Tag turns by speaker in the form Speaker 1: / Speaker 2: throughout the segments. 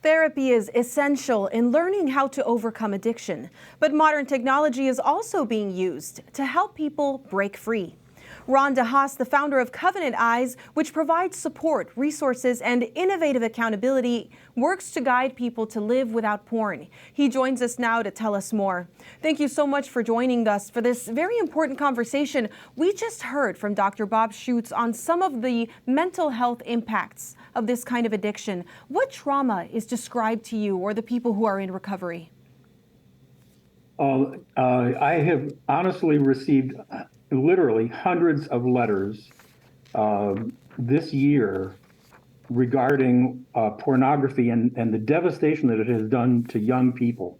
Speaker 1: Therapy is essential in learning how to overcome addiction, but modern technology is also being used to help people break free. Ron DeHaas, the founder of Covenant Eyes, which provides support, resources, and innovative accountability, works to guide people to live without porn. He joins us now to tell us more. Thank you so much for joining us for this very important conversation. We just heard from Dr. Bob Schuchts on some of the mental health impacts of this kind of addiction. What trauma is described to you or the people who are in recovery?
Speaker 2: I have honestly received literally hundreds of letters this year regarding pornography and the devastation that it has done to young people.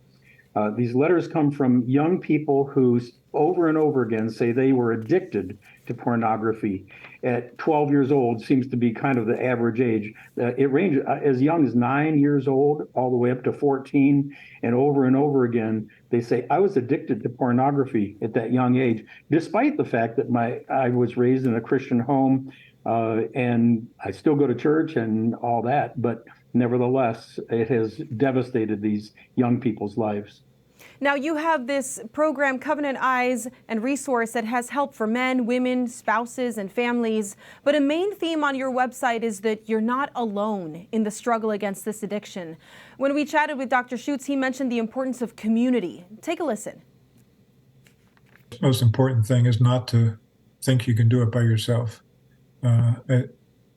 Speaker 2: These letters come from young people who over and over again say they were addicted to pornography. At 12 years old seems to be kind of the average age. It ranges as young as 9 years old all the way up to 14. And over again, they say, I was addicted to pornography at that young age, despite the fact that I was raised in a Christian home and I still go to church and all that. But nevertheless, it has devastated these young people's lives.
Speaker 1: Now, you have this program, Covenant Eyes, and resource that has help for men, women, spouses, and families. But a main theme on your website is that you're not alone in the struggle against this addiction. When we chatted with Dr. Schuchts, he mentioned the importance of community. Take a listen.
Speaker 3: The most important thing is not to think you can do it by yourself.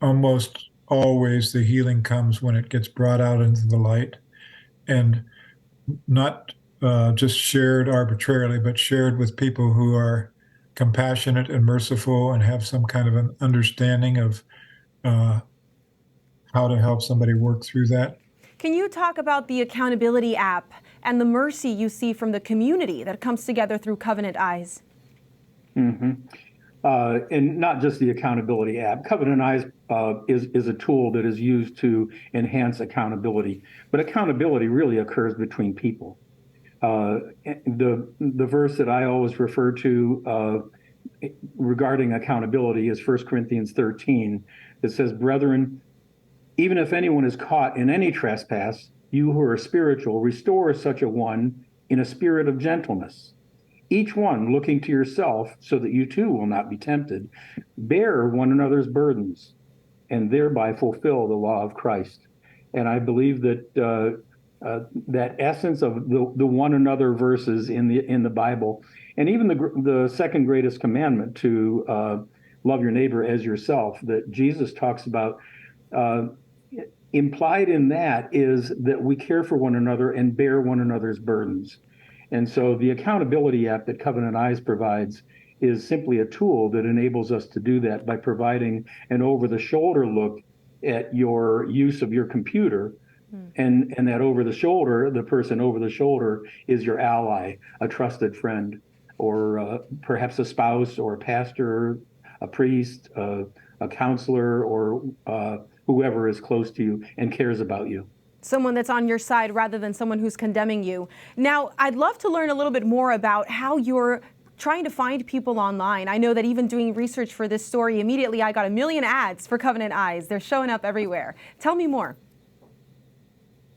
Speaker 3: Almost always the healing comes when it gets brought out into the light, and not just shared arbitrarily, but shared with people who are compassionate and merciful and have some kind of an understanding of how to help somebody work through that.
Speaker 1: Can you talk about the accountability app and the mercy you see from the community that comes together through Covenant Eyes?
Speaker 2: Mm-hmm. And not just the accountability app. Covenant Eyes is a tool that is used to enhance accountability, but accountability really occurs between people. The verse that I always refer to regarding accountability is 1 Corinthians 13. It says, brethren, even if anyone is caught in any trespass, you who are spiritual, restore such a one in a spirit of gentleness. Each one looking to yourself so that you too will not be tempted. Bear one another's burdens and thereby fulfill the law of Christ. And I believe that that essence of the one another verses in the Bible, and even the second greatest commandment to love your neighbor as yourself, that Jesus talks about, implied in that is that we care for one another and bear one another's burdens. And so the accountability app that Covenant Eyes provides is simply a tool that enables us to do that by providing an over-the-shoulder look at your use of your computer. And that the person over the shoulder is your ally, a trusted friend, or perhaps a spouse or a pastor, a priest, a counselor, or whoever is close to you and cares about you.
Speaker 1: Someone that's on your side rather than someone who's condemning you. Now, I'd love to learn a little bit more about how you're trying to find people online. I know that even doing research for this story, immediately I got a million ads for Covenant Eyes. They're showing up everywhere. Tell me more.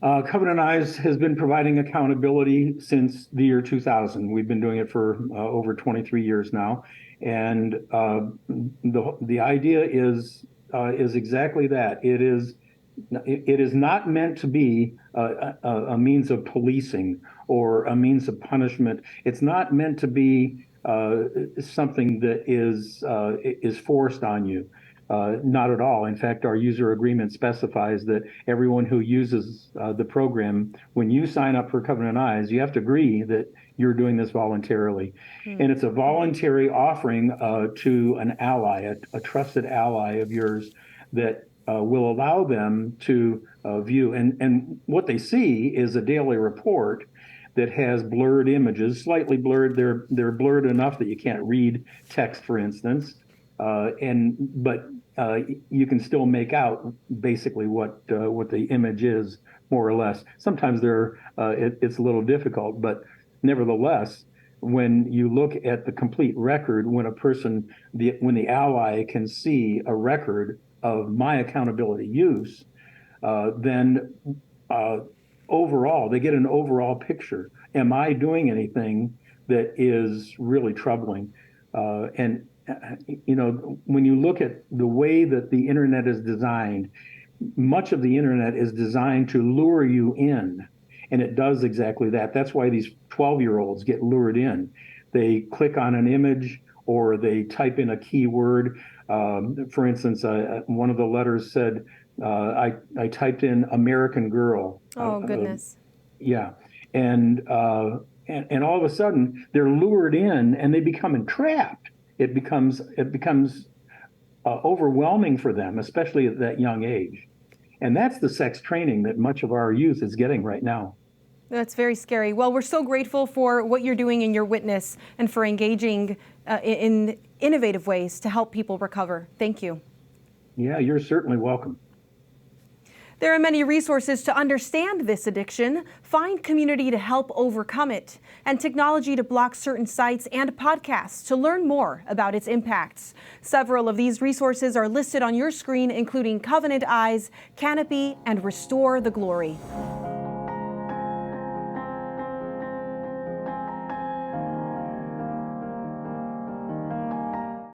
Speaker 2: Covenant Eyes has been providing accountability since the year 2000. We've been doing it for over 23 years now. And the idea is exactly that. It is not meant to be a means of policing or a means of punishment. It's not meant to be something that is forced on you. Not at all. In fact, our user agreement specifies that everyone who uses the program, when you sign up for Covenant Eyes, you have to agree that you're doing this voluntarily. And it's a voluntary offering to an ally, a trusted ally of yours that will allow them to view. And what they see is a daily report that has blurred images, slightly blurred. They're blurred enough that you can't read text, for instance. But you can still make out basically what the image is, more or less. Sometimes it's a little difficult, but nevertheless, when you look at the complete record, when the ally can see a record of my accountability use, then overall, they get an overall picture. Am I doing anything that is really troubling? And when you look at the way that the internet is designed, much of the internet is designed to lure you in, and it does exactly that. That's why these 12-year-olds get lured in. They click on an image or they type in a keyword. For instance, one of the letters said, I typed in American Girl.
Speaker 1: Oh, goodness.
Speaker 2: Yeah. And all of a sudden they're lured in and they become entrapped. It becomes overwhelming for them, especially at that young age. And that's the sex training that much of our youth is getting right now.
Speaker 1: That's very scary. Well, we're so grateful for what you're doing in your witness and for engaging in innovative ways to help people recover. Thank you.
Speaker 2: Yeah, you're certainly welcome.
Speaker 1: There are many resources to understand this addiction, find community to help overcome it, and technology to block certain sites and podcasts to learn more about its impacts. Several of these resources are listed on your screen, including Covenant Eyes, Canopy, and Restore the Glory.